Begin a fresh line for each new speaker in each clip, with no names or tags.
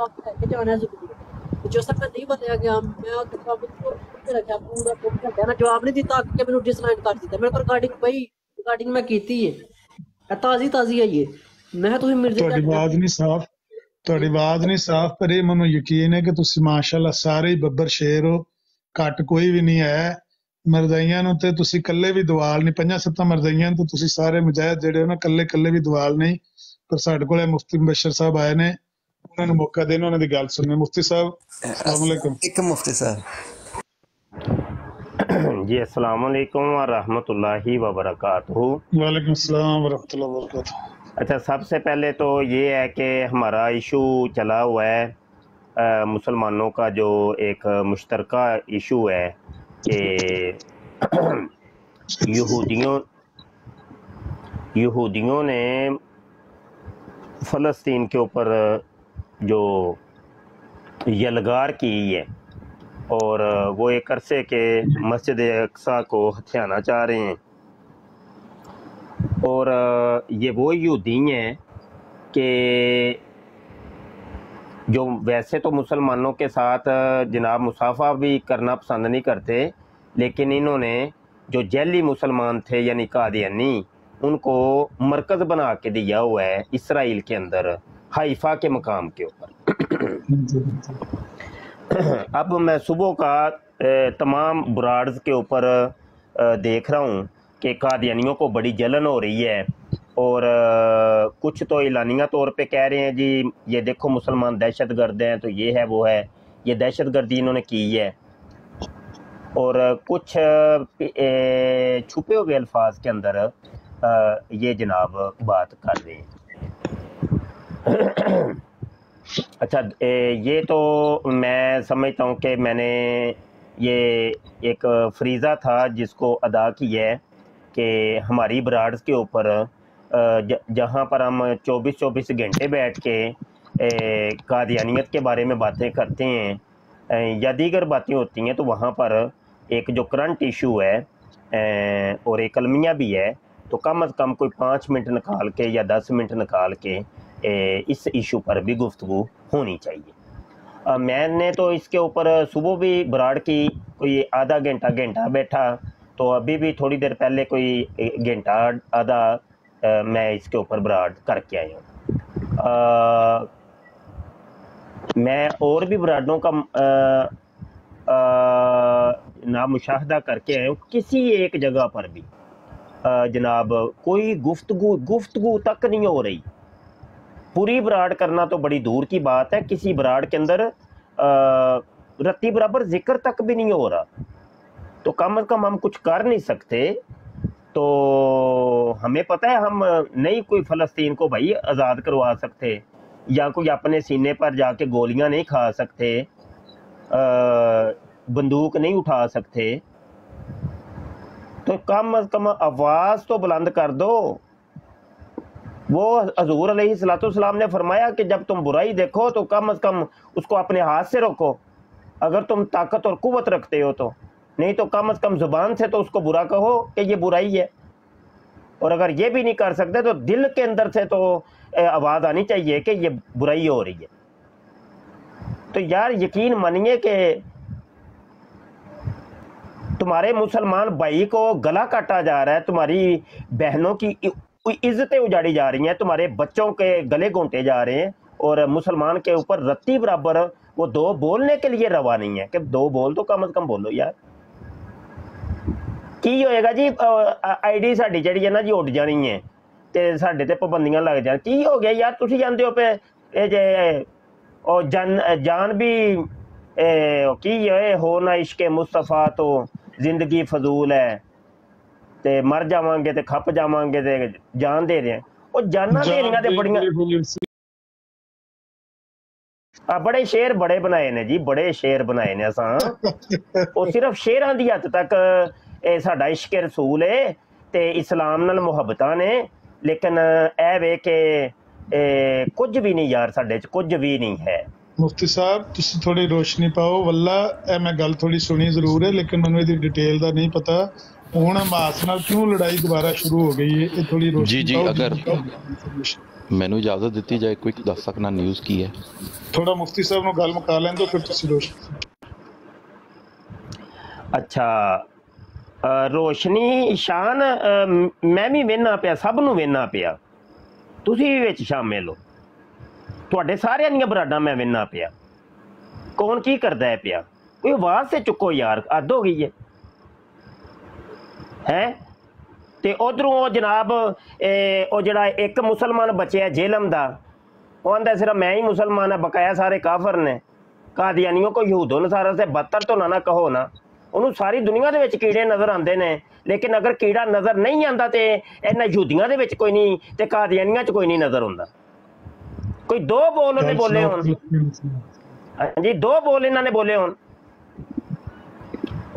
وقت لے کے جانا ضروری ہے. جو سب میں نہیں بتایا گیا میں رکھا پورا 2 گھنٹے نا جواب نہیں دیتا کہ میں ڈس لائن کر دیتا میرے کو ریکارڈنگ میں کیتی ہے تازی ہے یہ میں تسی مرزا
ਤੁਹਾਡੀ ਆਵਾਜ਼ ਨਹੀਂ ਸਾਫ਼ ਤੁਹਾਡੀ ਆਵਾਜ਼ ਨਹੀਂ ਸਾਫ਼ ਪਰ ਇਹ ਮੈਨੂੰ ਯਕੀਨ ਹੈ ਕਿ ਤੁਸੀਂ ਮਾਸ਼ਾਅੱਲਾ ਸਾਰੇ ਹੀ ਬੱਬਰ ਸ਼ੇਰ ਹੋ ਘੱਟ ਕੋਈ ਵੀ ਨਹੀਂ ਹੈ ਮਰਦਾਈਆਂ ਨੂੰ ਤੇ ਤੁਸੀਂ ਇਕੱਲੇ ਵੀ ਦਵਾਲ ਨਹੀਂ 5-7 ਮਰਦਾਈਆਂ ਨੂੰ ਤੁਸੀਂ ਸਾਰੇ ਮੁਜਾਹਿਦ ਜਿਹੜੇ ਹੋ ਨਾ ਇਕੱਲੇ ਵੀ ਦਵਾਲ ਨਹੀਂ ਪਰ ਸਾਡੇ ਕੋਲੇ ਮੁਫਤੀ ਮੁਬਸ਼ਰ ਸਾਹਿਬ ਆਏ ਨੇ ਉਹਨਾਂ ਨੂੰ ਮੌਕਾ ਦੇਣ ਉਹਨਾਂ ਦੀ ਗੱਲ ਸੁਣਨੇ ਮੁਫਤੀ ਸਾਹਿਬ अस्सलाम वालेकुम
एक मुफ्ती साहब
जी अस्सलाम वालेकुम व रहमतुल्लाहि व बरकातहू.
वालेकुम अस्सलाम व रहमतुल्लाहि व बरकातहू.
अच्छा, सबसे पहले तो ये है कि हमारा इशू चला हुआ है मुसलमानों का जो एक मुश्तरका इशू है कि यहूदियों ने फ़लस्तीन के ऊपर जो यलगार की है और वो एक अरसे के मस्जिद अक्सा को हथियाना चाह रहे हैं. और ये वो यहूदी हैं कि जो वैसे तो मुसलमानों के साथ जनाब मुसाफा भी करना पसंद नहीं करते, लेकिन इन्होंने जो जैली मुसलमान थे यानी कादियानी उनको मरकज़ बना के दिया हुआ है इसराइल के अंदर हाइफा के मकाम के ऊपर. अब मैं सुबह का तमाम ब्राड्स के ऊपर देख रहा हूँ कि कादियानियों को बड़ी जलन हो रही है और कुछ तो एलानिया तौर पे कह रहे हैं जी ये देखो मुसलमान दहशत गर्द हैं, तो ये है वो है, ये दहशत गर्दी इन्होंने की है. और कुछ छुपे हुए अल्फाज के अंदर ये जनाब बात कर रहे हैं. अच्छा, ये तो मैं समझता हूँ कि मैंने ये एक फरीज़ा था जिसको अदा किया है कि हमारी ब्राड्स के ऊपर जहाँ पर हम 24-24 घंटे बैठ के कादियानियत के बारे में बातें करते हैं या दीगर बातें होती हैं, तो वहाँ पर एक जो करंट इशू है और एक अलमिया भी है, तो कम अज़ कम कोई 5 मिनट निकाल के या 10 मिनट निकाल के इस इशू पर भी गुफ्तगू होनी चाहिए. मैंने तो इसके ऊपर सुबह भी ब्राड की कोई आधा घंटा बैठा, तो अभी भी थोड़ी देर पहले कोई घंटा आधा मैं इसके ऊपर ब्राड करके आया हूँ. मैं और भी ब्राडों का नामुशाहदा करके आया हूँ. किसी एक जगह पर भी जनाब कोई गुफ्तगू तक नहीं हो रही. पूरी ब्राड करना तो बड़ी दूर की बात है, किसी ब्राड के अंदर रत्ती बराबर जिक्र तक भी नहीं हो रहा. तो कम अज़ कम हम कुछ कर नहीं सकते. तो हमें पता है हम नहीं कोई फ़लस्तीन को भाई आज़ाद करवा सकते या कोई अपने सीने पर जाके गोलियां नहीं खा सकते, बंदूक नहीं उठा सकते, तो कम अज़ कम आवाज़ तो बुलंद कर दो. वो हजूर अलैहिस्सलाम ने फरमाया कि जब तुम बुराई देखो तो कम अज़ कम उसको अपने हाथ से रोको, अगर तुम ताकत और कुव्वत रखते हो तो, नहीं तो कम अज़ कम ज़ुबान से तो उसको बुरा कहो कि ये बुराई है. और अगर ये भी नहीं कर सकते तो दिल के अंदर से तो आवाज़ आनी चाहिए कि ये बुराई हो रही है. तो यार यकीन मानिए कि तुम्हारे मुसलमान भाई को गला काटा जा रहा है, तुम्हारी बहनों की इज्जतें उजाड़ी जा रही हैं, तुम्हारे बच्चों के गले घोंटे जा रहे हैं, और मुसलमान के ऊपर रत्ती बराबर वो 2 बोलने के लिए रवा नहीं है कि 2 बोल तो कम अज़ कम बोलो यार. की होएगा जी आईडी साडी जिहड़ी है ना जी उड़ जानी है ते साडे ते पाबंदियां लग जान. की हो गया यार, तुसीं जानदे हो पे ये जे ओ जान भी की होए हो ना इश्क मुस्तफा तो जिंदगी फजूल है, ते मर जावांगे ते खप जावांगे ते जान दे रहे हैं. ओ जाना देनियां ते बड़ियां बड़े शेर बड़े बनाए ने जी, बड़े शेर बनाए ने असां. ओ सिर्फ शेरां दी हद तक साडा इश्क रसूल है ते इस्लाम नाल मुहब्बतां ने, लेकिन ए वे के कुछ भी नहीं यार, साडे च कुछ भी नहीं है.
मुफ्ती साहब तुसी थोड़ी रोशनी पाओ. वल्ला मैं गल थोड़ी सुनी जरूर है लेकिन मैनूं इहदी डिटेल दा नहीं पता. हुण हमास नाल क्यों लड़ाई दोबारा शुरू हो गई है, ये थोड़ी रोशनी
जी
पाओ.
अगर
ਮੈਨੂੰ ਇਜਾਜ਼ਤ ਦਿੱਤੀ ਜਾਏ, ਕੁਇਕ ਦੱਸ ਸਕਣਾ ਨਿਊਜ਼ ਕੀ ਹੈ?
ਥੋੜਾ ਮੁਫਤੀ ਸਾਹਿਬ ਨੂੰ ਗੱਲ ਮੁਕਾ ਲੈਣ ਦਿਓ, ਫਿਰ ਤੁਸੀਂ ਰੋਸ਼ਨ।
ਅੱਛਾ ਰੋਸ਼ਨੀ ਸ਼ਾਨ, ਮੈਂ ਵੀ ਵੇਖਣਾ ਪਿਆ, ਸਭ ਨੂੰ ਵੇਖਣਾ ਪਿਆ, ਤੁਸੀਂ ਵੀ ਵਿੱਚ ਸ਼ਾਮਿਲ ਹੋ। ਤੁਹਾਡੇ ਸਾਰਿਆਂ ਦੀਆਂ ਬਰਾਡਾਂ ਮੈਂ ਵੇਖਣਾ ਪਿਆ, ਕੌਣ ਕੀ ਕਰਦਾ ਹੈ ਪਿਆ। ਕੋਈ ਆਵਾਜ਼ ਤੇ ਚੁੱਕੋ ਯਾਰ, ਹੱਦ ਹੋ ਗਈ ਹੈ। ਤੇ ਉਧਰੋਂ ਉਹ ਜਨਾਬ ਉਹ ਜਿਹੜਾ ਇੱਕ ਮੁਸਲਮਾਨ ਬਚਿਆ ਜੇਲਮ ਦਾ, ਉਹ ਆਂਦਾ ਸਿਰਫ ਮੈਂ ਹੀ ਮੁਸਲਮਾਨ ਹਾਂ, ਬਕਾਇਆ ਸਾਰੇ ਕਾਫਰ ਨੇ। ਕਾਦੀਆਨੀਓ ਕੋ ਯਹੂਦੋ ਨਸਾਰਾ ਸੇ ਬਦਤਰ ਤੋਂ ਨਾ ਕਹੋ ਨਾ। ਉਹਨੂੰ ਸਾਰੀ ਦੁਨੀਆ ਦੇ ਵਿੱਚ ਕੀੜੇ ਨਜ਼ਰ ਆਉਂਦੇ ਨੇ, ਲੇਕਿਨ ਅਗਰ ਕੀੜਾ ਨਜ਼ਰ ਨਹੀਂ ਆਉਂਦਾ ਤੇ ਇਹਨਾਂ ਯਹੂਦੀਆਂ ਦੇ ਵਿੱਚ ਕੋਈ ਨਹੀਂ, ਤੇ ਕਾਦੀਆਨੀਆਂ 'ਚ ਕੋਈ ਨਹੀਂ ਨਜ਼ਰ ਆਉਂਦਾ। ਕੋਈ ਦੋ ਬੋਲ ਉਹਨੇ ਬੋਲੇ ਹੋਣ, ਹਾਂਜੀ ਦੋ ਬੋਲ ਇਹਨਾਂ ਨੇ ਬੋਲੇ ਹੋਣ।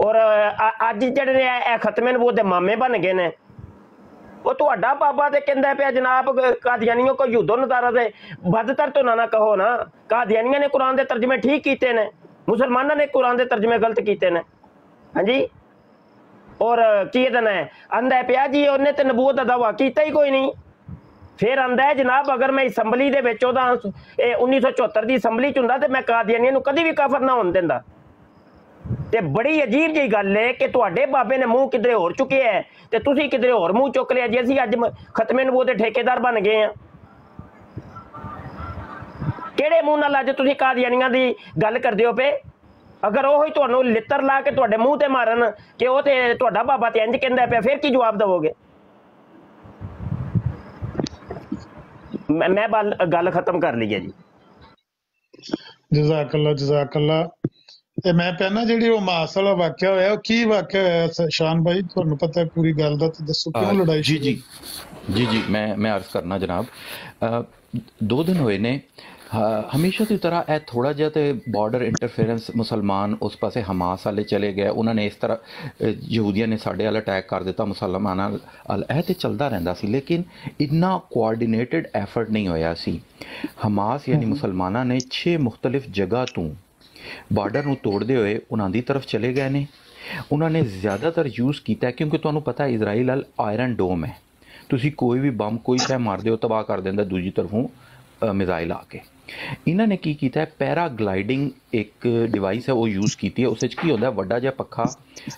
ਔਰ ਅੱਜ ਜਿਹੜੇ ਨੇ ਇਹ ਖਤਮੇ ਨਬੂਵਤ ਦੇ ਮਾਮੇ ਬਣ ਗਏ ਨੇ। ਉਹ ਤੁਹਾਡਾ ਬਾਬਾ ਤੇ ਕਹਿੰਦਾ ਪਿਆ ਜਨਾਬ ਕਾਦੀਆਨੀਓ ਕੋ ਯਹੂਦੋ ਨਸਾਰਾ ਸੇ ਬਦਤਰ ਤੋਂ ਨਾ ਕਹੋ ਨਾ। ਕਾਦੀਆਨੀਆਂ ਨੇ ਕੁਰਾਨ ਦੇ ਤਰਜਮੇ ਠੀਕ ਕੀਤੇ ਨੇ, ਮੁਸਲਮਾਨਾਂ ਨੇ ਕੁਰਾਨ ਦੇ ਤਰਜਮੇ ਗਲਤ ਕੀਤੇ ਨੇ। ਹਾਂਜੀ ਔਰ ਕੀ ਇਹਦਾ ਨਾ ਆਂਦਾ ਪਿਆ ਜੀ ਉਹਨੇ ਤੇ ਨਬੂਵਤ ਦਾ ਦਾਵਾ ਕੀਤਾ ਹੀ ਕੋਈ ਨਹੀਂ। ਫਿਰ ਆਂਦਾ ਹੈ ਜਨਾਬ ਅਗਰ ਮੈਂ ਅਸੈਂਬਲੀ ਦੇ ਵਿੱਚ ਉਹਦਾ 1974 ਦੀ ਅਸੈਂਬਲੀ 'ਚ ਹੁੰਦਾ ਤੇ ਮੈਂ ਕਾਦੀਆਨੀਆਂ ਨੂੰ ਕਦੀ ਵੀ ਕਾਫਰ ਨਾ ਹੋਣ ਦਿੰਦਾ। ਤੇ ਬੜੀ ਅਜੀਬ ਜਿਹੀ ਗੱਲ ਹੈ ਕਿ ਤੁਹਾਡੇ ਬਾਬੇ ਨੇ ਮੂੰਹ ਕਿਧਰੇ ਹੋਰ ਚੁੱਕਿਆ ਹੈ ਤੇ ਤੁਸੀਂ ਕਿਧਰੇ ਹੋਰ ਮੂੰਹ ਚੁੱਕ ਲਿਆ ਜੀ। ਅਸੀਂ ਅੱਜ ਖਤਮੇ ਨਬੂਵਤ ਦੇ ਠੇਕੇਦਾਰ ਬਣ ਗਏ ਹਾਂ। ਕਿਹੜੇ ਮੂੰਹ ਨਾਲ ਅੱਜ ਤੁਸੀਂ ਕਾਦੀਆਨੀਆਂ ਦੀ ਗੱਲ ਕਰਦੇ ਹੋ ਪਏ? ਅਗਰ ਉਹ ਹੀ ਤੁਹਾਨੂੰ ਲਿੱਤਰ ਲਾ ਕੇ ਤੁਹਾਡੇ ਮੂੰਹ ਤੇ ਮਾਰਨ ਕਿ ਉਹ ਤੇ ਤੁਹਾਡਾ ਬਾਬਾ ਤੇ ਇੰਝ ਕਹਿੰਦਾ ਪਿਆ, ਫਿਰ ਕੀ ਜਵਾਬ ਦੇਵੋਗੇ? ਮੈਂ ਗੱਲ ਖਤਮ ਕਰ ਲਈ ਹੈ ਜੀ।
ਜਜ਼ਾਕੱਲਾ ਜਜ਼ਾਕੱਲਾ। ਤੇ ਮੈਂ ਪਹਿਲਾਂ ਜਿਹੜੀ ਉਹ ਮਾਸ ਵਾਲਾ ਵਾਕਿਆ ਹੋਇਆ, ਉਹ ਕੀ ਵਾਕਿਆ ਹੋਇਆ ਸ਼ਾਨ ਭਾਈ? ਤੁਹਾਨੂੰ ਪਤਾ ਹੈ ਪੂਰੀ ਗੱਲ ਦਾ, ਤੇ ਦੱਸੋ ਕਿਉਂ ਲੜਾਈ?
ਜੀ ਮੈਂ ਅਰਜ਼ ਕਰਨਾ ਜਨਾਬ, 2 ਦਿਨ ਹੋਏ ਨੇ। ਹਮੇਸ਼ਾ ਦੀ ਤਰ੍ਹਾਂ ਇਹ ਥੋੜ੍ਹਾ ਜਿਹਾ ਤੇ ਬਾਰਡਰ ਇੰਟਰਫੇਰੈਂਸ ਮੁਸਲਮਾਨ ਉਸ ਪਾਸੇ ਹਮਾਸ ਵਾਲੇ ਚਲੇ ਗਏ। ਉਹਨਾਂ ਨੇ ਇਸ ਤਰ੍ਹਾਂ ਯਹੂਦੀਆਂ ਨੇ ਸਾਡੇ ਵੱਲ ਅਟੈਕ ਕਰ ਦਿੱਤਾ ਮੁਸਲਮਾਨਾਂ ਵੱਲ। ਇਹ ਤੇ ਚੱਲਦਾ ਰਹਿੰਦਾ ਸੀ, ਲੇਕਿਨ ਇੰਨਾ ਕੋਆਰਡੀਨੇਟਡ ਐਫਰਟ ਨਹੀਂ ਹੋਇਆ ਸੀ। ਹਮਾਸ ਯਾਨੀ ਮੁਸਲਮਾਨਾਂ ਨੇ 6 ਮੁਖਤਲਿਫ ਜਗ੍ਹਾ ਤੋਂ ਬਾਰਡਰ ਨੂੰ ਤੋੜਦੇ ਹੋਏ ਉਹਨਾਂ ਦੀ ਤਰਫ ਚਲੇ ਗਏ ਨੇ। ਉਹਨਾਂ ਨੇ ਜ਼ਿਆਦਾਤਰ ਯੂਜ਼ ਕੀਤਾ ਕਿਉਂਕਿ ਤੁਹਾਨੂੰ ਪਤਾ ਇਜ਼ਰਾਈਲ ਵੱਲ ਆਇਰਨ ਡੋਮ ਹੈ, ਤੁਸੀਂ ਕੋਈ ਵੀ ਬੰਬ ਕੋਈ ਸ਼ੈ ਮਾਰਦੇ ਹੋ ਤਬਾਹ ਕਰ ਦਿੰਦਾ ਦੂਜੀ ਤਰਫੋਂ ਮਿਜ਼ਾਈਲ ਆ ਕੇ। ਇਹਨਾਂ ਨੇ ਕੀ ਕੀਤਾ ਹੈ, ਪੈਰਾਗਲਾਈਡਿੰਗ ਇੱਕ ਡਿਵਾਈਸ ਹੈ ਉਹ ਯੂਜ਼ ਕੀਤੀ ਹੈ। ਉਸ ਵਿੱਚ ਕੀ ਹੁੰਦਾ, ਵੱਡਾ ਜਿਹਾ ਪੱਖਾ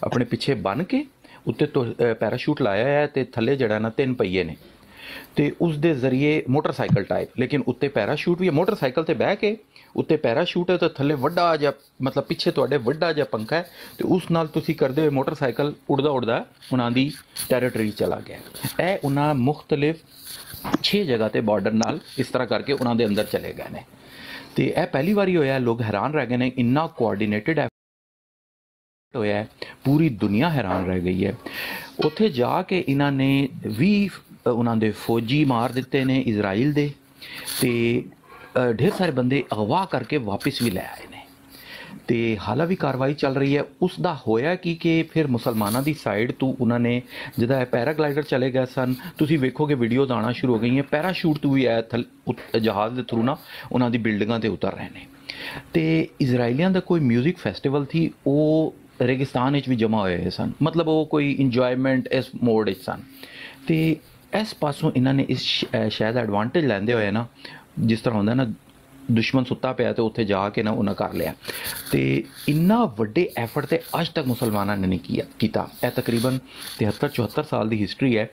ਆਪਣੇ ਪਿੱਛੇ ਬੰਨ੍ਹ ਕੇ ਉੱਤੇ ਪੈਰਾਸ਼ੂਟ ਲਾਇਆ ਹੈ ਤੇ ਥੱਲੇ ਜਿਹੜਾ ਨਾ 3 ਪਹੀਏ ਨੇ ਤੇ ਉਸ ਦੇ ਜ਼ਰੀਏ ਮੋਟਰਸਾਈਕਲ ਟਾਈਪ, ਲੇਕਿਨ ਉੱਤੇ ਪੈਰਾਸ਼ੂਟ ਵੀ ਹੈ। ਮੋਟਰਸਾਈਕਲ ਤੇ ਬਹਿ ਕੇ ਉੱਤੇ ਪੈਰਾਸ਼ੂਟ ਹੈ ਤੇ ਥੱਲੇ ਵੱਡਾ ਜਿਹਾ ਮਤਲਬ ਪਿੱਛੇ ਤੁਹਾਡੇ ਵੱਡਾ ਜਿਹਾ ਪੰਖਾ ਹੈ ਤੇ ਉਸ ਨਾਲ ਤੁਸੀਂ ਕਰਦੇ ਹੋਏ ਮੋਟਰਸਾਈਕਲ ਉੱਡਦਾ ਉਹਨਾਂ ਦੀ ਟੈਰੀਟਰੀ ਚਲਾ ਗਿਆ। ਇਹ ਉਹਨਾਂ ਮੁਖਤਲਿਫ 6 ਜਗ੍ਹਾ ਤੇ ਬਾਰਡਰ ਨਾਲ ਇਸ ਤਰ੍ਹਾਂ ਕਰਕੇ ਉਹਨਾਂ ਦੇ ਅੰਦਰ ਚਲੇ ਗਏ ਨੇ। ਤੇ ਇਹ ਪਹਿਲੀ ਵਾਰੀ ਹੋਇਆ, ਲੋਕ ਹੈਰਾਨ ਰਹਿ ਗਏ ਨੇ, ਇੰਨਾ ਕੋਆਰਡੀਨੇਟਡ ਹੋਇਆ ਹੈ, ਪੂਰੀ ਦੁਨੀਆ ਹੈਰਾਨ ਰਹਿ ਗਈ ਹੈ। ਉੱਥੇ ਜਾ ਕੇ ਇਹਨਾਂ ਨੇ 20 ਉਹਨਾਂ ਦੇ ਫੌਜੀ ਮਾਰ ਦਿੱਤੇ ਨੇ ਇਜ਼ਰਾਈਲ ਦੇ, ਤੇ ਢੇਰ ਸਾਰੇ ਬੰਦੇ ਅਗਵਾ ਕਰਕੇ ਵਾਪਸ ਵੀ ਲੈ ਆਏ ਨੇ। ਤੇ ਹਾਲਾਂ ਵੀ ਕਾਰਵਾਈ ਚੱਲ ਰਹੀ ਹੈ। ਉਸ ਦਾ ਹੋਇਆ ਕਿ ਫਿਰ ਮੁਸਲਮਾਨਾਂ ਦੀ ਸਾਈਡ ਤੋਂ ਉਹਨਾਂ ਨੇ ਜਿਹਦਾ ਪੈਰਾਗਲਾਈਡਰ ਚਲੇ ਗਏ ਸਨ, ਤੁਸੀਂ ਵੇਖੋਗੇ ਵੀਡੀਓਜ਼ ਆਉਣਾ ਸ਼ੁਰੂ ਹੋ ਗਈਆਂ। ਪੈਰਾਸ਼ੂਟ ਤੋਂ ਵੀ ਆਇਆ ਜਹਾਜ਼ ਦੇ ਥਰੂ ਨਾ ਉਹਨਾਂ ਦੀ ਬਿਲਡਿੰਗਾਂ 'ਤੇ ਉਤਰ ਰਹੇ ਨੇ। ਤੇ ਇਜ਼ਰਾਈਲੀਆਂ ਦਾ ਕੋਈ ਮਿਊਜ਼ਿਕ ਫੈਸਟੀਵਲ ਸੀ, ਉਹ ਰੇਗਿਸਤਾਨ ਵਿੱਚ ਵੀ ਜਮ੍ਹਾਂ ਹੋਏ ਸਨ, ਮਤਲਬ ਉਹ ਕੋਈ ਇੰਜੋਏਮੈਂਟ ਇਸ ਮੋਡ ਵਿੱਚ ਸਨ। ਤੇ ਇਸ ਪਾਸੋਂ ਇਹਨਾਂ ਨੇ ਇਸ ਸ਼ੈ ਦਾ ਐਡਵਾਂਟੇਜ ਲੈਂਦੇ ਹੋਏ ਨਾ, ਜਿਸ ਤਰ੍ਹਾਂ ਹੁੰਦਾ ਨਾ ਦੁਸ਼ਮਣ ਸੁੱਤਾ ਪਿਆ ਤੇ ਉੱਥੇ ਜਾ ਕੇ ਨਾ ਉਹਨਾਂ ਕਰ ਲਿਆ। ਤੇ ਇੰਨਾ ਵੱਡੇ ਐਫਰਟ ਤੇ ਅੱਜ ਤੱਕ ਮੁਸਲਮਾਨਾਂ ਨੇ ਨਹੀਂ ਕੀਤਾ। ਇਹ ਤਕਰੀਬਨ 73-74 ਸਾਲ ਦੀ ਹਿਸਟਰੀ ਹੈ।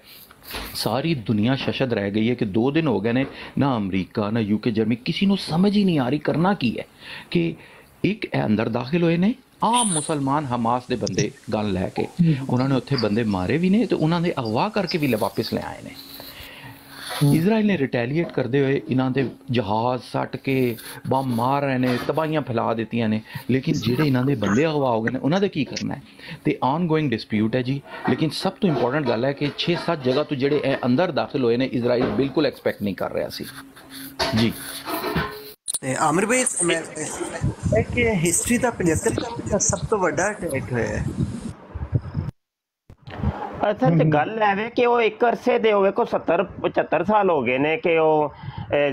ਸਾਰੀ ਦੁਨੀਆ ਸ਼ਸ਼ਦ ਰਹਿ ਗਈ ਹੈ ਕਿ 2 ਦਿਨ ਹੋ ਗਏ ਨੇ, ਨਾ ਅਮਰੀਕਾ ਨਾ UK ਜਰਮਨੀ ਕਿਸੇ ਨੂੰ ਸਮਝ ਹੀ ਨਹੀਂ ਆ ਰਹੀ ਕਰਨਾ ਕੀ ਹੈ। ਕਿ ਇੱਕ ਇਹ ਅੰਦਰ ਦਾਖਲ ਹੋਏ ਨੇ ਆਮ ਮੁਸਲਮਾਨ ਹਮਾਸ ਦੇ ਬੰਦੇ ਗਨ ਲੈ ਕੇ, ਉਹਨਾਂ ਨੇ ਉੱਥੇ ਬੰਦੇ ਮਾਰੇ ਵੀ ਨੇ ਤੇ ਉਹਨਾਂ ਦੇ ਅਗਵਾ ਕਰਕੇ ਵੀ ਵਾਪਸ ਲੈ ਆਏ ਨੇ। ਇਜ਼ਰਾਈਲ ਨੇ ਰਿਟੈਲੀਏਟ ਕਰਦੇ ਹੋਏ ਇਹਨਾਂ ਦੇ ਜਹਾਜ਼ ਸੱਟ ਕੇ ਬੰਬ ਮਾਰ ਰਹੇ ਨੇ, ਤਬਾਹੀਆਂ ਫੈਲਾ ਦਿੱਤੀਆਂ ਨੇ, ਲੇਕਿਨ ਜਿਹੜੇ ਇਹਨਾਂ ਦੇ ਬੰਦੇ ਅਗਵਾ ਹੋ ਗਏ ਨੇ ਉਹਨਾਂ ਦਾ ਕੀ ਕਰਨਾ ਹੈ। ਤੇ ਆਨ ਗੋਇੰਗ ਡਿਸਪਿਊਟ ਹੈ ਜੀ। ਲੇਕਿਨ ਸਭ ਤੋਂ ਇੰਪੋਰਟੈਂਟ ਗੱਲ ਹੈ ਕਿ 6-7 ਜਗ੍ਹਾ ਤੋਂ ਜਿਹੜੇ ਇਹ ਅੰਦਰ ਦਾਖਲ ਹੋਏ ਨੇ ਇਜ਼ਰਾਈਲ ਬਿਲਕੁਲ ਐਕਸਪੈਕਟ ਨਹੀਂ ਕਰ ਰਿਹਾ ਸੀ ਜੀ।
ਆਮਿਰ ਭਾਈ ਕਿ ਹਿਸਟਰੀ ਦਾ 75 ਦਾ ਸਭ ਤੋਂ ਵੱਡਾ ਅਟੈਕ ਹੋਇਆ ਹੈ।
ਅੱਛਾ ਤੇ ਗੱਲ ਐਵੇਂ ਕਿ ਉਹ ਇੱਕ ਅਰਸੇ ਦੇ ਹੋਵੇ ਕੋ 70-75 ਸਾਲ ਹੋ ਗਏ ਨੇ ਕਿ ਉਹ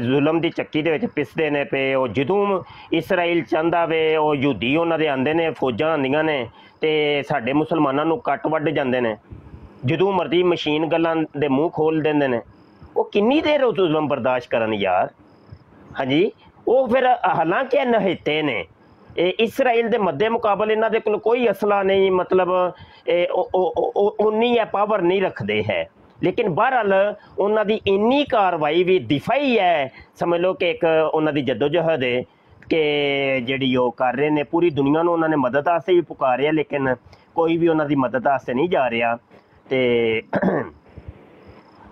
ਜ਼ੁਲਮ ਦੀ ਚੱਕੀ ਦੇ ਵਿੱਚ ਪਿਸਦੇ ਨੇ ਪਏ। ਉਹ ਜਦੋਂ ਇਸਰਾਈਲ ਚਾਹੁੰਦਾ ਵੇ ਉਹ ਯਹੂਦੀ ਉਹਨਾਂ ਦੇ ਆਉਂਦੇ ਨੇ, ਫੌਜਾਂ ਆਉਂਦੀਆਂ ਨੇ ਤੇ ਸਾਡੇ ਮੁਸਲਮਾਨਾਂ ਨੂੰ ਕੱਟ ਵੱਢ ਜਾਂਦੇ ਨੇ। ਜਦੋਂ ਮਰਜ਼ੀ ਮਸ਼ੀਨ ਗੱਲਾਂ ਦੇ ਮੂੰਹ ਖੋਲ ਦਿੰਦੇ ਨੇ। ਉਹ ਕਿੰਨੀ ਦੇਰ ਉਹ ਜ਼ੁਲਮ ਬਰਦਾਸ਼ਤ ਕਰਨ ਯਾਰ। ਹਾਂਜੀ, ਉਹ ਫਿਰ ਹਾਲਾਂਕਿ ਨਹੇਤੇ ਨੇ, ਇਸਰਾਈਲ ਦੇ ਮੱਦੇ ਮੁਕਾਬਲੇ ਇਹਨਾਂ ਦੇ ਕੋਲ ਕੋਈ ਅਸਲਾ ਨਹੀਂ, ਮਤਲਬ ਉਨੀ ਹੈ ਪਾਵਰ ਨਹੀਂ ਰੱਖਦੇ ਹੈ, ਲੇਕਿਨ ਬਹਰਹਾਲ ਉਹਨਾਂ ਦੀ ਇੰਨੀ ਕਾਰਵਾਈ ਵੀ ਦਿਫਾਈ ਹੈ, ਸਮਝ ਲਓ ਕਿ ਇੱਕ ਉਹਨਾਂ ਦੀ ਜਦੋਜਹਦ ਹੈ ਕਿ ਜਿਹੜੀ ਉਹ ਕਰ ਰਹੇ ਨੇ। ਪੂਰੀ ਦੁਨੀਆ ਨੂੰ ਉਹਨਾਂ ਨੇ ਮਦਦ ਵਾਸਤੇ ਵੀ ਪੁਕਾਰਿਆ, ਲੇਕਿਨ ਕੋਈ ਵੀ ਉਹਨਾਂ ਦੀ ਮਦਦ ਵਾਸਤੇ ਨਹੀਂ ਜਾ ਰਿਹਾ। ਤੇ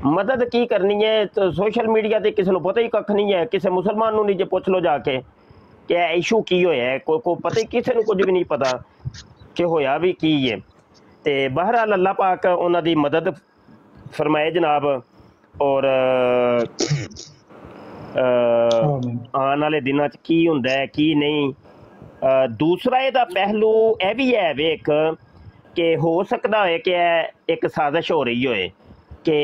ਮਦਦ ਕੀ ਕਰਨੀ ਹੈ, ਸੋਸ਼ਲ ਮੀਡੀਆ 'ਤੇ ਕਿਸੇ ਨੂੰ ਪਤਾ ਹੀ ਕੱਖ ਨਹੀਂ ਹੈ। ਕਿਸੇ ਮੁਸਲਮਾਨ ਨੂੰ ਨਹੀਂ ਜੇ ਪੁੱਛ ਲਓ ਜਾ ਕੇ ਕਿ ਇਹ ਇਸ਼ੂ ਕੀ ਹੋਇਆ ਹੈ, ਕੋਈ ਪਤਾ ਹੀ, ਕਿਸੇ ਨੂੰ ਕੁਝ ਵੀ ਨਹੀਂ ਪਤਾ ਕਿ ਹੋਇਆ ਵੀ ਕੀ ਹੈ। ਤੇ ਬਹਰਹਾਲ ਅੱਲਾਹ ਪਾਕ ਉਹਨਾਂ ਦੀ ਮਦਦ ਫਰਮਾਏ ਜਨਾਬ। ਔਰ ਆਉਣ ਵਾਲੇ ਦਿਨਾਂ 'ਚ ਕੀ ਹੁੰਦਾ ਹੈ ਕੀ ਨਹੀਂ। ਦੂਸਰਾ ਇਹਦਾ ਪਹਿਲੂ ਇਹ ਵੀ ਹੈ ਵੇਖ ਕਿ ਹੋ ਸਕਦਾ ਹੋਏ ਕਿ ਇਹ ਇੱਕ ਸਾਜ਼ਿਸ਼ ਹੋ ਰਹੀ ਹੋਏ ਕਿ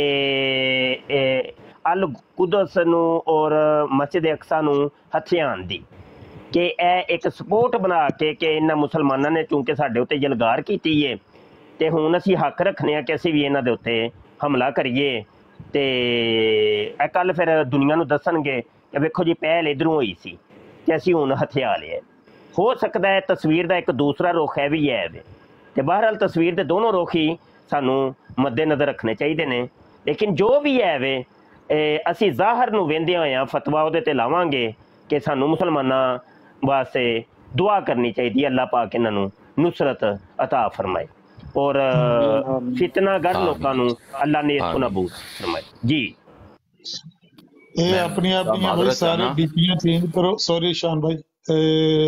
ਅਲ ਕੁਦਸ ਨੂੰ ਔਰ ਮਸਜਿਦ ਅਕਸਾ ਨੂੰ ਹਥਿਆਉਣ ਦੀ, ਕਿ ਇਹ ਇੱਕ ਸਪੋਰਟ ਬਣਾ ਕੇ ਕਿ ਇਹਨਾਂ ਮੁਸਲਮਾਨਾਂ ਨੇ ਚੂੰਕਿ ਸਾਡੇ ਉੱਤੇ ਯਲਗਾਰ ਕੀਤੀ ਹੈ ਤੇ ਹੁਣ ਅਸੀਂ ਹੱਕ ਰੱਖਦੇ ਹਾਂ ਕਿ ਅਸੀਂ ਵੀ ਇਹਨਾਂ ਦੇ ਉੱਤੇ ਹਮਲਾ ਕਰੀਏ। ਤੇ ਇਹ ਕੱਲ੍ਹ ਫਿਰ ਦੁਨੀਆ ਨੂੰ ਦੱਸਣਗੇ ਕਿ ਵੇਖੋ ਜੀ ਪਹਿਲ ਇੱਧਰੋਂ ਹੋਈ ਸੀ ਕਿ ਅਸੀਂ ਹੁਣ ਹਥਿਆ ਲਿਆ। ਹੋ ਸਕਦਾ ਹੈ ਤਸਵੀਰ ਦਾ ਇੱਕ ਦੂਸਰਾ ਰੁਖ ਹੈ ਵੀ ਹੈ ਵੇ, ਤੇ ਬਹਰਹਾਲ ਤਸਵੀਰ ਦੇ ਦੋਨੋਂ ਰੁਖ ਹੀ ਸਾਨੂੰ ਮੱਦੇ ਨਜ਼ਰ ਰੱਖਣੇ ਚਾਹੀਦੇ ਨੇ। ਲੇਕਿਨ ਜੋ ਵੀ ਹੈ ਵੇ ਅਸੀਂ ਜ਼ਾਹਰ ਨੂੰ ਵੇਂਦੇ ਹੋਇਆ ਫਤਵਾ ਉਹਦੇ 'ਤੇ ਲਾਵਾਂਗੇ ਕਿ ਸਾਨੂੰ ਮੁਸਲਮਾਨਾਂ ਵਾਸਤੇ ਦੁਆ ਕਰਨੀ ਚਾਹੀਦੀ ਹੈ, ਅੱਲਾਹ ਪਾਕ ਇਹਨਾਂ ਨੂੰ ਨੁਸਰਤ ਅਤਾ ਫਰਮਾਏ ਔਰ ਫਿਤਨਾਗਰ ਲੋਕਾਂ ਨੂੰ ਅੱਲਾਹ ਨੇ ਇੱਥੋਂ ਨਾਬੂਦ ਫਰਮਾਏ ਜੀ।
ਇਹ ਆਪਣੀਆਂ ਬਈ ਸਾਰੇ ਡੀਪੀਆਂ ਚੇਂਜ ਕਰੋ। ਸੌਰੀ ਸ਼ਾਨ ਭਾਈ,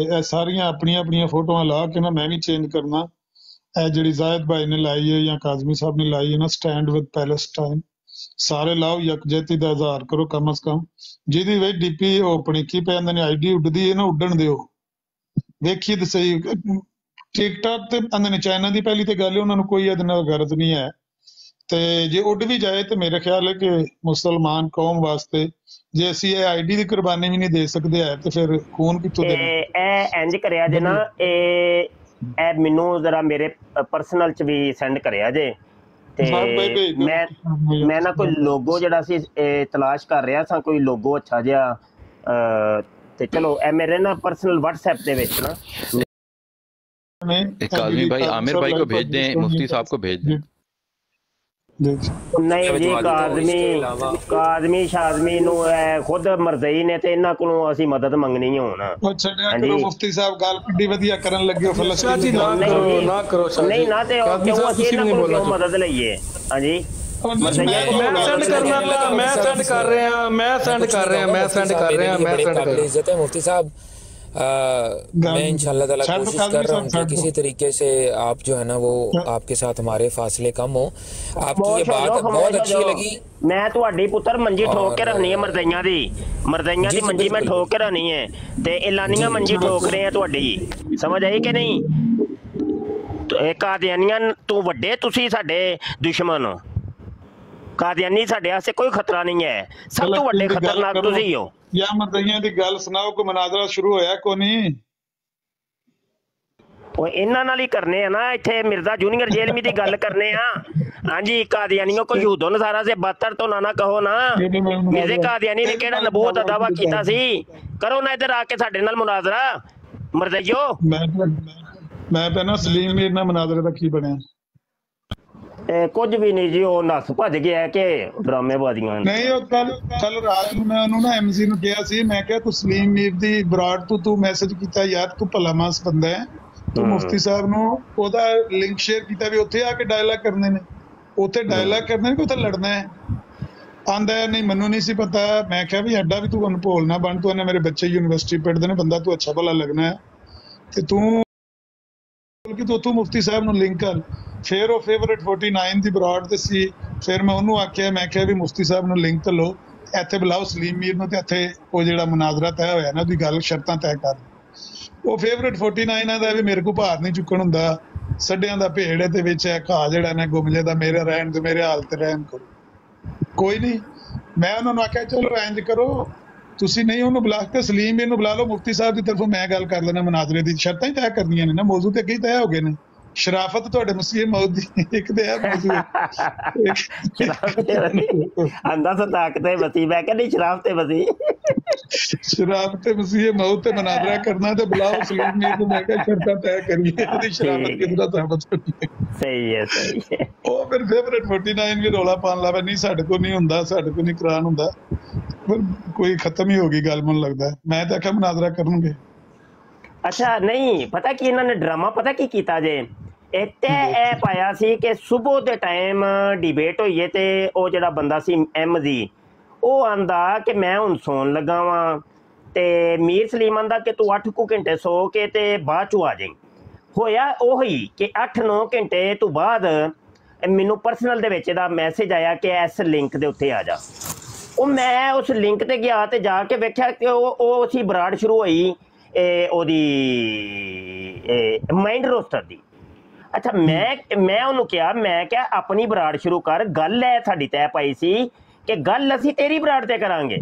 ਇਹ ਸਾਰੀਆਂ ਆਪਣੀਆਂ ਫੋਟੋਆਂ ਲਾ ਕੇ ਨਾ ਮੈਂ ਵੀ ਚੇਂਜ ਕਰਨਾ। ਇਹ ਜਿਹੜੀ ਜ਼ਾਹਿਦ ਭਾਈ ਨੇ ਲਾਈ ਹੈ ਜਾਂ ਕਾਜ਼ਮੀ ਸਾਹਿਬ ਨੇ ਲਾਈ ਹੈ ਨਾ, ਸਟੈਂਡ ਵਿਦ ਪੈਲਸਟਾਈਨ, ਸਾਰੇ ਲਾਓ, ਯਕਜਹਿਤੀ ਦਾ ਇਜ਼ਹਾਰ ਕਰੋ ਕਮ ਅਜ਼ ਕਮ। ਜਿਹਦੀ ਵਿੱਚ ਡੀਪੀ ਉਹ ਆਪਣੀ ਕੀ ਪੈ ਜਾਂਦੇ ਨੇ ਆਈਡੀ ਉੱਡਦੀ ਹੈ ਨਾ, ਉੱਡਣ ਦਿਓ, ਵੇਖੀਏ ਤਾਂ ਸਹੀ। ਟਿਕਟਾਕ ਤੇ ਆਂਦੇ ਨੇ ਚਾਈਨਾ ਦੀ ਪਹਿਲੀ ਤੇ ਗੱਲ ਹੈ, ਉਹਨਾਂ ਨੂੰ ਕੋਈ ਇਹਦੇ ਨਾਲ ਗਰਜ਼ ਨਹੀਂ ਹੈ। ਤੇ ਜੇ ਉੱਡ ਵੀ ਜਾਏ ਤੇ ਮੇਰੇ ਖਿਆਲ ਹੈ ਕਿ ਮੁਸਲਮਾਨ ਕੌਮ ਵਾਸਤੇ ਜੇ ਅਸੀਂ ਇਹ ਆਈਡੀ ਦੀ ਕੁਰਬਾਨੀ ਵੀ ਨਹੀਂ ਦੇ ਸਕਦੇ ਹੈ ਤੇ ਫਿਰ ਖੂਨ ਕਿੱਥੋਂ ਦੇਣਾ।
ਇਹ ਇੰਜ ਕਰਿਆ ਜੇ ਨਾ, ਇਹ ਮੈਨੂੰ ਜ਼ਰਾ ਮੇਰੇ ਪਰਸਨਲ 'ਚ ਵੀ ਸੈਂਡ ਕਰਿਆ ਜੇ। ਤੇ ਮੈਂ ਨਾ ਕੋਈ ਲੋਗੋ ਜਿਹੜਾ ਸੀ ਤਲਾਸ਼ ਕਰ ਰਿਹਾ ਸਾਂ, ਕੋਈ ਲੋਗੋ ਅੱਛਾ ਜਿਹਾ। ਤੇ ਚਲੋ ਇਹ ਮੇਰੇ ਨਾ पर्सनल व्हाट्सएप ਦੇ ਵਿੱਚ ਨਾ
एक आदमी भाई आमिर भाई को भेज दें, मुफ्ती साहब को भेज दें।
नहीं जी, काज़मी शाज़मी ਨੂੰ ਖੁਦ ਮਰਜ਼ਈ ਨੇ ਤੇ ਇਹਨਾਂ ਕੋਲੋਂ ਅਸੀਂ ਮਦਦ ਮੰਗਣੀ ਹੋਣ।
ਉਹ ਛੱਡਿਆ ਕਰੋ, ਮੁਫਤੀ ਸਾਹਿਬ ਗੱਲ ਕਿੱਡੀ ਵਧੀਆ ਕਰਨ ਲੱਗੇ ਹੋ ਫਲਸਤੀਨ ਦੀ।
ਨਾ ਕਰੋ ਨਹੀਂ ਨਾ, ਤੇ ਕਿਉਂ ਅਸੀਂ ਇਹਨਾਂ ਕੋਲੋਂ ਕਿਉਂ ਮਦਦ ਲਈਏ। ਹਾਂਜੀ
मैं सेंड कर रहा हूं मुफ्ती साहब। मैं इंशाल्लाह ताला कोशिश कर रहा हूँ कि किसी तरीके से आप जो है ना वो आपके साथ हमारे फासले कम हो। आपकी ये बात बहुत अच्छी लगी।
मैं ਤੁਹਾਡੀ ਪੁੱਤਰ ਮੰਜੀ ਠੋਕ ਕੇ ਰੱਖਣੀ ਹੈ, ਮਰਦਈਆਂ ਦੀ ਮੰਜੀ ਮੈਂ ਠੋਕ ਕੇ ਰੱਖਣੀ ਹੈ ਤੇ ਐਲਾਨੀਆਂ ਮੰਜੀ ਠੋਕ ਰਹੇ ਆ ਤੁਹਾਡੀ, ਸਮਝ ਆਈ ਕਿ ਨਹੀਂ। ਇਹ ਕਾਦੀਆਨੀਆਂ ਤੋਂ ਵੱਡੇ ਤੁਸੀਂ ਸਾਡੇ ਦੁਸ਼ਮਣ ਹੋ। ਕਾਦੀਆਨੀ ਸਾਡੇ ਵਾਸਤੇ ਕੋਈ ਖਤਰਾ ਨਹੀਂ ਹੈ, ਸਭ ਤੋਂ ਵੱਡੇ ਖਤਰਨਾਕ ਤੁਸੀਂ ਹੋ।
ਯਾ ਮਰਦਈਆਂ ਦੀ ਗੱਲ ਸੁਣਾਓ, ਕੋਈ ਮਨਾਜ਼ਰਾ ਸ਼ੁਰੂ ਹੋਇਆ ਕੋਈ ਨਹੀਂ?
ਉਹ ਇਹਨਾਂ ਨਾਲ ਹੀ ਕਰਨੇ ਆ ਨਾ, ਇੱਥੇ ਮਿਰਜ਼ਾ ਜੂਨੀਅਰ ਜੇਲਮੀ ਦੀ ਗੱਲ ਕਰਨੇ ਆ। ਹਾਂਜੀ, ਕਾਦੀਆਨੀਆਂ को ਯਹੂਦੋ ਨਸਾਰਾ से बदतर तो ना कहो ना। ਮੇਰੇ ਕਾਦੀਆਨੀ ਨੇ ਕਿਹੜਾ ਨਬੂਵਤ ਦਾ ਦਾਵਾ ਕੀਤਾ ਸੀ? ਕਰੋ ਨਾ ਇੱਧਰ ਆ ਕੇ ਸਾਡੇ ਨਾਲ ਮੁਨਾਜ਼ਰਾ ਮਰਜ਼ਈਓ।
ਮੈਂ ਪਹਿਲਾਂ ਸਲੀਮ ਮੀਰ ਨਾਲ ਮੁਨਾਜ਼ਰੇ ਦਾ ਕੀ ਬਣਿਆ?
ਕੁਝ ਵੀ ਨਹੀਂ ਜੀ, ਉਹ ਨੱਸ ਭੱਜ ਗਿਆ ਕਿ ਡਰਾਮੇਬਾਜ਼ੀਆਂ
ਨਹੀਂ। ਉਹ ਕੱਲ ਰਾਤ ਨੂੰ ਮੈਂ ਉਹਨੂੰ ਨਾ ਐਮਸੀ ਨੂੰ ਕਿਹਾ ਸੀ, ਮੈਂ ਕਿਹਾ ਤੂੰ ਸਲੀਮ ਮੀਰ ਦੀ ਬਰਾੜ ਤੂੰ ਮੈਸੇਜ ਕੀਤਾ ਯਾਰ, ਤੂੰ ਭਲਾ ਮਾਸ ਬੰਦਾ ਹੈ, ਤੂੰ ਮੁਫਤੀ ਸਾਹਿਬ ਨੂੰ ਉਹਦਾ ਲਿੰਕ ਸ਼ੇਅਰ ਕੀਤਾ ਵੀ ਉੱਥੇ ਆ ਕੇ ਡਾਇਲਾਗ ਕਰਨੇ ਨੇ, ਉੱਥੇ ਡਾਇਲਾਗ ਕਰਨੇ ਨੇ ਕਿ ਉੱਥੇ ਲੜਨਾ ਹੈ। ਆਂਦਾ ਨਹੀਂ ਮੈਨੂੰ ਨਹੀਂ ਸੀ ਪਤਾ। ਮੈਂ ਕਿਹਾ ਵੀ ਐਡਾ ਵੀ ਤੂੰ ਅਨਭੋਲ ਨਾ ਬਣ, ਤੂੰ ਇਹਨੇ ਮੇਰੇ ਬੱਚੇ ਯੂਨੀਵਰਸਿਟੀ ਪੜ੍ਹਦੇ ਨੇ, ਬੰਦਾ ਤੂੰ ਅੱਛਾ ਭਲਾ ਲੱਗਣਾ ਹੈ ਤੇ ਤੂੰ ਉੱਥੋਂ ਮੁਫਤੀ ਸਾਹਿਬ ਨੂੰ ਲਿੰਕ ਕਰ। ਫਿਰ ਉਹ ਫੇਵਰਟ 49 ਦੀ ਬਰਾਡ ਤੇ ਸੀ। ਫਿਰ ਮੈਂ ਉਹਨੂੰ ਆਖਿਆ, ਮੈਂ ਕਿਹਾ ਵੀ ਮੁਫਤੀ ਸਾਹਿਬ ਨੂੰ ਲਿੰਕ ਲਓ, ਇੱਥੇ ਬੁਲਾਓ ਸਲੀਮ ਮੀਰ ਨੂੰ ਤੇ ਇੱਥੇ ਉਹ ਜਿਹੜਾ ਮੁਨਾਜ਼ਰਾ ਤੈਅ ਹੋਇਆ ਨਾ ਉਹਦੀ ਗੱਲ ਸ਼ਰਤਾਂ ਤੈਅ ਕਰ। ਉਹ ਫੇਵਰਟ 49 ਦਾ ਵੀ ਮੇਰੇ ਕੋਲ ਭਾਰ ਨਹੀਂ ਚੁੱਕਣ ਹੁੰਦਾ, ਸੱਡਿਆਂ ਦਾ ਭੇੜ ਹੈ ਤੇ ਵਿੱਚ ਘਾਹ ਜਿਹੜਾ ਨਾ ਗੁਮਲੇ ਦਾ, ਮੇਰਾ ਰਹਿਣ ਤੇ ਮੇਰੇ ਹਾਲ ਤੇ ਰਹਿਣ ਕਰੋ। ਕੋਈ ਨਹੀਂ, ਮੈਂ ਉਹਨਾਂ ਨੂੰ ਆਖਿਆ ਚਲੋ ਇੰਜ ਕਰੋ, ਤੁਸੀਂ ਨਹੀਂ ਉਹਨੂੰ ਬੁਲਾ ਕੇ ਸਲੀਮ ਮੀਰ ਨੂੰ ਬੁਲਾ ਲਓ, ਮੁਫਤੀ ਸਾਹਿਬ ਦੀ ਤਰਫੋਂ ਮੈਂ ਗੱਲ ਕਰ ਲੈਣਾ ਮੁਨਾਜ਼ਰੇ ਦੀ। ਸ਼ਰਤਾਂ ਹੀ ਤੈਅ ਕਰਨੀਆਂ ਨੇ ਨਾ, ਮੌਜੂ ਤੇ ਅੱਗੇ ਹੀ ਤੈਅ ਹੋ ਗਏ ਨੇ, ਸ਼ਰਾਫਤ ਤੁਹਾਡੇ ਮਸੀਹ ਮੌਤ ਦੀ ਇੱਕ ਤੇ ਹੈ ਮੌਜੂ
ਸ਼ਰਾਫਤੇ ਬਸੀ ਆਂਦਾ ਸੋ ਤਾਕਤੇ ਬਸੀ, ਮੈਂ ਕਿਹਾ ਨਹੀਂ ਸ਼ਰਾਫਤੇ ਬਸੀ।
ਸ਼ਰਾਫਤੇ ਮਸੀਹ ਮੌਤ ਤੇ ਮਨਾਦਰਾ ਕਰਨਾ ਤੇ ਬੁਲਾਓ ਸਲੀਮ ਮੀਰ ਨੂੰ, ਮੈਂ ਕਿਹਾ ਸ਼ਰਤਾਂ ਤੈਅ ਕਰੀਏ ਇਹਦੀ ਸ਼ਰਾਫਤ ਕਿਦਾਂ ਸਾਬਤ ਹੋਣੀ ਹੈ।
ਸਹੀ ਹੈ।
ਉਹ ਫਿਰ ਫੇਵਰੇਟ 49 ਵੀ ਰੌਲਾ ਪਾਉਣ ਲੱਗਾ, ਨਹੀਂ ਸਾਡੇ ਕੋਲ ਨਹੀਂ ਹੁੰਦਾ, ਸਾਡੇ ਕੋਲ ਨਹੀਂ ਕਰਾਨ ਹੁੰਦਾ। ਪਰ ਕੋਈ ਖਤਮ ਹੀ ਹੋ ਗਈ ਗੱਲ, ਮੈਨੂੰ ਲੱਗਦਾ। ਮੈਂ ਤਾਂ ਆਖਿਆ ਮਨਾਦਰਾ ਕਰਨਗੇ।
ਅੱਛਾ ਨਹੀਂ ਪਤਾ ਕੀ ਇਹਨਾਂ ਨੇ ਡਰਾਮਾ ਪਤਾ ਕੀ ਕੀਤਾ ਜੇ, ਇੱਥੇ ਇਹ ਪਾਇਆ ਸੀ ਕਿ ਸੁਬਹ ਦੇ ਟਾਈਮ ਡਿਬੇਟ ਹੋਈ ਹੈ ਤੇ ਉਹ ਜਿਹੜਾ ਬੰਦਾ ਸੀ MZ ਉਹ ਆਂਦਾ ਕਿ ਮੈਂ ਹੁਣ ਸੌਣ ਲੱਗਾ ਵਾਂ ਤੇ ਮੀਰ ਸਲੀਮ ਆਂਦਾ ਕਿ ਤੂੰ 8 ਘੰਟੇ ਸੋ ਕੇ ਤੇ ਬਾਅਦ ਚੋਂ ਆ ਜਾਈਂ। ਹੋਇਆ ਉਹੀ ਕਿ 8-9 ਘੰਟੇ ਤੋਂ ਬਾਅਦ ਮੈਨੂੰ ਪਰਸਨਲ ਦੇ ਵਿੱਚ ਇਹਦਾ ਮੈਸੇਜ ਆਇਆ ਕਿ ਇਸ ਲਿੰਕ ਦੇ ਉੱਤੇ ਆ ਜਾ। ਉਹ ਮੈਂ ਉਸ ਲਿੰਕ ਤੇ ਗਿਆ ਤੇ ਜਾ ਕੇ ਵੇਖਿਆ ਕਿ ਉਹ ਸੀ ਬਰਾੜ ਸ਼ੁਰੂ ਹੋਈ ਉਹਦੀ ਮਾਈਂਡ ਰੋਸਟਰ ਦੀ। ਅੱਛਾ ਮੈਂ ਉਹਨੂੰ ਕਿਹਾ, ਮੈਂ ਕਿਹਾ ਆਪਣੀ ਬਰਾੜ ਸ਼ੁਰੂ ਕਰ, ਗੱਲ ਹੈ ਸਾਡੀ ਤੈਅ ਪਾਈ ਸੀ ਕਿ ਗੱਲ ਅਸੀਂ ਤੇਰੀ ਬਰਾੜ ਤੇ ਕਰਾਂਗੇ,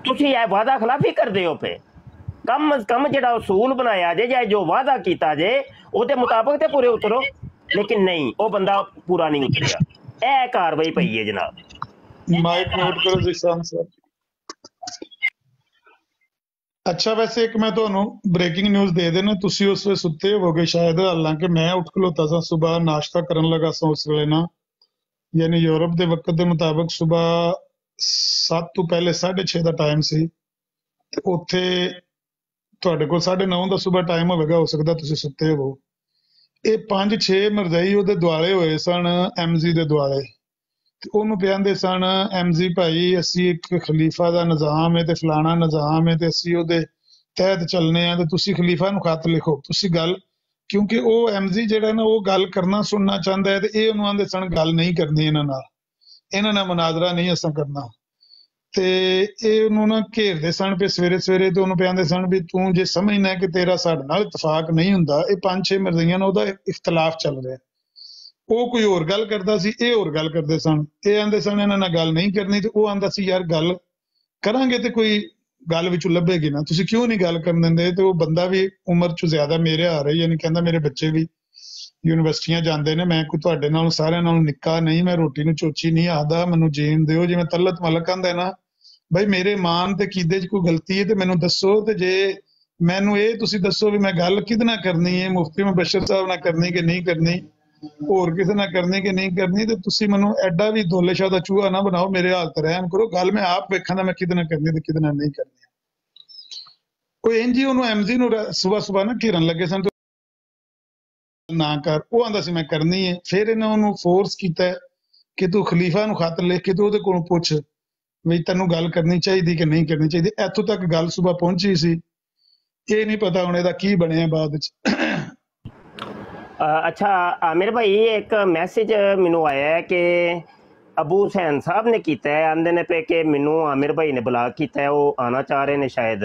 ਤੁਸੀਂ ਇਹ ਵਾਅਦਾ ਖਿਲਾਫੀ ਕਰਦੇ ਹੋ ਪਏ। ਕਮ ਅਜ਼ ਕਮ ਜਿਹੜਾ ਉਸੂਲ ਬਣਾਇਆ ਜੇ ਜਾਂ ਜੋ ਵਾਅਦਾ ਕੀਤਾ ਜੇ ਉਹਦੇ ਮੁਤਾਬਕ ਤੇ ਪੂਰੇ ਉਤਰੋ। ਲੇਕਿਨ ਨਹੀਂ, ਉਹ ਬੰਦਾ ਪੂਰਾ ਨਹੀਂ ਉਤਰਿਆ। ਇਹ ਕਾਰਵਾਈ ਪਈ ਹੈ ਜਨਾਬ।
ਮਾਈਕ ਨੋਟ ਕਰੋ ਜਿਸਾਨ ਸਾਹਿਬ। ਅੱਛਾ ਵੈਸੇ ਇੱਕ ਮੈਂ ਤੁਹਾਨੂੰ ਬ੍ਰੇਕਿੰਗ ਨਿਊਜ਼ ਦੇ ਦੇਣਾ, ਤੁਸੀਂ ਉਸ ਵੇਲੇ ਸੁੱਤੇ ਹੋਵੋਗੇ ਸ਼ਾਇਦ, ਹਾਲਾਂਕਿ ਮੈਂ ਉੱਠ ਖਲੋਤਾ ਸਾਂ ਸੁਬਾਹ, ਨਾਸ਼ਤਾ ਕਰਨ ਲੱਗਾ ਸਾਂ ਉਸ ਵੇਲੇ ਨਾ, ਯਾਨੀ ਯੂਰਪ ਦੇ ਵਕਤ ਦੇ ਮੁਤਾਬਕ ਸੁਬਾਹ 7 ਤੋਂ ਪਹਿਲੇ 6:30 ਦਾ ਟਾਈਮ ਸੀ ਤੇ ਉੱਥੇ ਤੁਹਾਡੇ ਕੋਲ 9:30 ਦਾ ਸੁਬਾਹ ਟਾਈਮ ਹੋਵੇਗਾ, ਹੋ ਸਕਦਾ ਤੁਸੀਂ ਸੁੱਤੇ ਹੋਵੋ। ਇਹ 5-6 ਮਰਜ਼ਈ ਉਹਦੇ ਦੁਆਲੇ ਹੋਏ ਸਨ, MZ ਦੇ ਦੁਆਲੇ, ਤੇ ਉਹਨੂੰ ਕਹਿੰਦੇ ਸਨ MZ ਭਾਈ ਅਸੀਂ ਇੱਕ ਖਲੀਫਾ ਦਾ ਨਿਜ਼ਾਮ ਹੈ ਤੇ ਫਲਾਣਾ ਨਿਜ਼ਾਮ ਹੈ ਤੇ ਅਸੀਂ ਉਹਦੇ ਤਹਿਤ ਚੱਲਨੇ ਆ ਤੇ ਤੁਸੀਂ ਖਲੀਫਾ ਨੂੰ ਖਤ ਲਿਖੋ, ਤੁਸੀਂ ਗੱਲ, ਕਿਉਂਕਿ ਉਹ MZ ਜਿਹੜਾ ਨਾ ਉਹ ਗੱਲ ਕਰਨਾ ਸੁਣਨਾ ਚਾਹੁੰਦਾ ਹੈ ਤੇ ਇਹ ਉਹਨੂੰ ਆਂਦੇ ਸਨ ਗੱਲ ਨਹੀਂ ਕਰਨੀ ਇਹਨਾਂ ਨਾਲ ਮਨਾਦਰਾ ਨਹੀਂ ਅਸਾਂ ਕਰਨਾ। ਤੇ ਇਹ ਉਹਨੂੰ ਨਾ ਘੇਰਦੇ ਸਨ ਪਏ ਸਵੇਰੇ ਤੇ ਉਹਨੂੰ ਕਹਿੰਦੇ ਸਨ ਵੀ ਤੂੰ ਜੇ ਸਮਝਣਾ ਕਿ ਤੇਰਾ ਸਾਡੇ ਨਾਲ ਇਤਫਾਕ ਨਹੀਂ ਹੁੰਦਾ, ਇਹ 5-6 ਮਰਜ਼ੀਆਂ ਨਾਲ ਉਹਦਾ ਇਖਤਲਾਫ ਚੱਲ ਰਿਹਾ, ਉਹ ਕੋਈ ਹੋਰ ਗੱਲ ਕਰਦਾ ਸੀ, ਇਹ ਹੋਰ ਗੱਲ ਕਰਦੇ ਸਨ। ਇਹ ਆਂਦੇ ਸਨ ਇਹਨਾਂ ਨਾਲ ਗੱਲ ਨਹੀਂ ਕਰਨੀ ਤੇ ਉਹ ਆਂਦਾ ਸੀ ਯਾਰ ਗੱਲ ਕਰਾਂਗੇ ਤੇ ਕੋਈ ਗੱਲ ਵਿੱਚੋਂ ਲੱਭੇਗੀ ਨਾ, ਤੁਸੀਂ ਕਿਉਂ ਨਹੀਂ ਗੱਲ ਕਰਨ ਦਿੰਦੇ। ਤੇ ਉਹ ਬੰਦਾ ਵੀ ਉਮਰ ਚ ਜ਼ਿਆਦਾ ਮੇਰੇ ਆ ਰਹੀ, ਯਾਨੀ ਕਹਿੰਦਾ ਮੇਰੇ ਬੱਚੇ ਵੀ ਯੂਨੀਵਰਸਿਟੀਆਂ ਜਾਂਦੇ ਨੇ, ਮੈਂ ਕੋਈ ਤੁਹਾਡੇ ਨਾਲ ਸਾਰਿਆਂ ਨਾਲੋਂ ਨਿੱਕਾ ਨਹੀਂ, ਮੈਂ ਰੋਟੀ ਨੂੰ ਚੋਚੀ ਨਹੀਂ ਆਦਾ, ਮੈਨੂੰ ਜੀਣ ਦਿਓ। ਜਿਵੇਂ ਤਲਤ ਮਲਕ ਆਂਦਾ ਨਾ ਬਈ ਮੇਰੇ ਮਾਨ ਤੇ ਕੀਦੇ ਚ ਕੋਈ ਗਲਤੀ ਹੈ ਤੇ ਮੈਨੂੰ ਦੱਸੋ, ਤੇ ਜੇ ਮੈਨੂੰ ਇਹ ਤੁਸੀਂ ਦੱਸੋ ਵੀ ਮੈਂ ਗੱਲ ਕਿਹਦੇ ਨਾਲ ਕਰਨੀ ਹੈ, ਮੁਫਤੀ ਮੁਬਸ਼ਰ ਸਾਹਿਬ ਨਾਲ ਕਰਨੀ ਕਿ ਨਹੀਂ ਕਰਨੀ, ਹੋਰ ਕਿਸੇ ਨਾਲ ਕਰਨੀ ਕਿ ਨਹੀਂ ਕਰਨੀ, ਤੇ ਤੁਸੀਂ ਮੈਨੂੰ ਐਡਾ ਵੀ ਦੋਲੇ ਸ਼ਾਹ ਦਾ ਚੂਹਾ ਨਾ ਬਣਾਓ, ਮੇਰੇ ਹਾਲਤ ਰਹਿਮ ਕਰੋ, ਗੱਲ ਮੈਂ ਆਪ ਵੇਖਾਂ ਮੈਂ ਕਿਹਦੇ ਨਾਲ ਕਰਨੀ ਤੇ ਕਿਹਦੇ ਨਾਲ ਨਹੀਂ ਕਰਨੀ। ਕੋਈ ਇੰਜੀ ਉਹਨੂੰ MZ ਨੂੰ ਸੁਬਾਹ ਨਾ ਘੇਰਨ ਲੱਗੇ ਸਨ ਨਾ ਕਰ, ਉਹ ਆਂਦਾ ਸੀ ਮੈਂ ਕਰਨੀ ਹੈ। ਫਿਰ ਇਹਨਾਂ ਉਹਨੂੰ ਫੋਰਸ ਕੀਤਾ ਕਿ ਤੂੰ ਖਲੀਫਾ ਨੂੰ ਖਤ ਲਿਖ ਕੇ ਤੂੰ ਉਹਦੇ ਕੋਲੋਂ ਪੁੱਛ ਵੀ ਤੈਨੂੰ ਗੱਲ ਕਰਨੀ ਚਾਹੀਦੀ ਕਿ ਨਹੀਂ ਕਰਨੀ ਚਾਹੀਦੀ। ਇੱਥੋਂ ਤੱਕ ਗੱਲ ਸੁਬਾਹ ਪਹੁੰਚੀ ਸੀ, ਇਹ ਨਹੀਂ ਪਤਾ ਹੁਣ ਇਹਦਾ ਕੀ ਬਣਿਆ ਬਾਅਦ ਵਿੱਚ।
ਅੱਛਾ ਆमिर भाई एक मैसेज मैनू आया है कि अबू हुसैन साहब ने किया है, आंदे ने पे कि मैनू आमिर भाई ने ब्लॉक किया है, वो आना चाह रहे हैं शायद,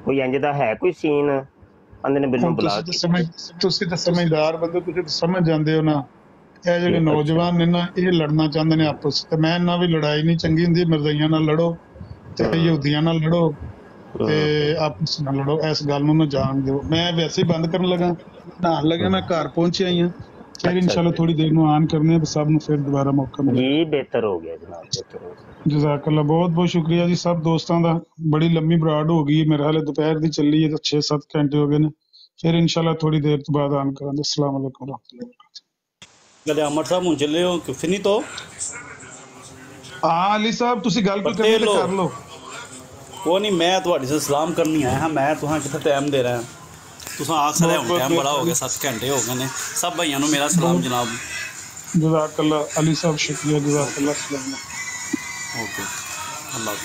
कोई इंज दा है कोई सीन, आंदे ने मैनू ब्लॉक।
ਤੁਸੀਂ ਤਾਂ ਸਮਝਦਾਰ ਬੰਦੇ, ਤੁਸੀਂ ਤਾਂ ਸਮਝ ਜਾਂਦੇ ਹੋ ਨਾ, ਇਹ ਜਿਹੜੇ ਨੌਜਵਾਨ ਨੇ ਨਾ ਇਹ ਲੜਨਾ ਚਾਹੁੰਦੇ ਨੇ ਆਪਸ ਤੇ ਮੈਂ ਇਹਨਾਂ ਵੀ ਲੜਾਈ ਨਹੀਂ ਚੰਗੀ ਹੁੰਦੀ, ਮਿਰਜ਼ਾਈਆਂ ਨਾਲ ਲੜੋ ਤੇ ਯਹੂਦੀਆਂ ਨਾਲ ਲੜੋ ਤੇ ਆਪਸ ਨਾਲ ਲੜੋ, ਇਸ ਗੱਲ ਨੂੰ ਨਾ ਜਾਣ ਦਿਓ। ਮੈਂ ਵੈਸੇ ਹੀ ਬੰਦ ਕਰਨ ਲੱਗਾ, ਨਹਾਣ ਲੱਗਾ, ਮੈਂ ਘਰ ਪਹੁੰਚਿਆ ਹੀ ਹਾਂ, ਫਿਰ ਇਨਸ਼ਾਅੱਲਾ ਥੋੜੀ ਦੇਰ ਨੂੰ ਆਨ ਕਰਨੇ ਆ, ਸਭ ਨੂੰ ਫਿਰ ਦੁਬਾਰਾ ਮੌਕਾ ਮਿਲੇ।
ਜੀ ਬਿਹਤਰ ਹੋ ਗਿਆ ਜਨਾਬ, ਬਿਹਤਰ ਹੋ ਗਿਆ।
ਜਜ਼ਾਕੱਲਾ, ਬਹੁਤ ਬਹੁਤ ਸ਼ੁਕਰੀਆ ਜੀ ਸਭ ਦੋਸਤਾਂ ਦਾ। ਬੜੀ ਲੰਮੀ ਬਰਾਡ ਹੋ ਗਈ, ਮੇਰੇ ਹਾਲੇ ਦੁਪਹਿਰ ਦੀ ਚੱਲੀ ਹੈ ਤਾਂ 6-7 ਘੰਟੇ ਹੋ ਗਏ ਨੇ, ਫਿਰ ਇਨਸ਼ਾਅੱਲਾ ਥੋੜੀ ਦੇਰ ਤੋਂ ਬਾਅਦ ਆਨ ਕਰਾਂਗੇ। अस्सलाम वालेकुम रहमतुल्लाहि वबरकातुहू।
गले अमर साहब ਹੁਣ ਚੱਲੇ ਹੋ ਕਿ ਫਿਨੀ ਤੋਂ?
ਹਾਂ ਅਲੀ ਸਾਹਿਬ ਤੁਸੀਂ ਗੱਲ ਕੀ ਕਰਨੀ ਤੇ ਕਰ ਲਓ।
ਉਹ ਨਹੀਂ, ਮੈਂ ਤੁਹਾਡੇ ਸੇ ਸਲਾਮ ਕਰਨੀ ਆਇਆ ਹਾਂ, ਮੈਂ ਤੁਹਾਂ ਕਿੱਥੇ ਟਾਈਮ ਦੇ ਰਿਹਾ, ਤੁਸੀਂ ਆਖ ਰਹੇ ਹੋ ਟਾਈਮ ਬੜਾ ਹੋ ਗਿਆ, 7 ਘੰਟੇ ਹੋ ਗਏ ਨੇ। ਸਭ ਭਾਈਆਂ ਨੂੰ ਮੇਰਾ ਸਲਾਮ ਜਨਾਬ।
ਜਜ਼ਾਕੱਲਾ ਅਲੀ ਸਾਹਿਬ, ਸ਼ੁਕਰੀਆ, ਜਜ਼ਾਕੱਲਾ।
ਓਕੇ, ਅੱਲਾਹ।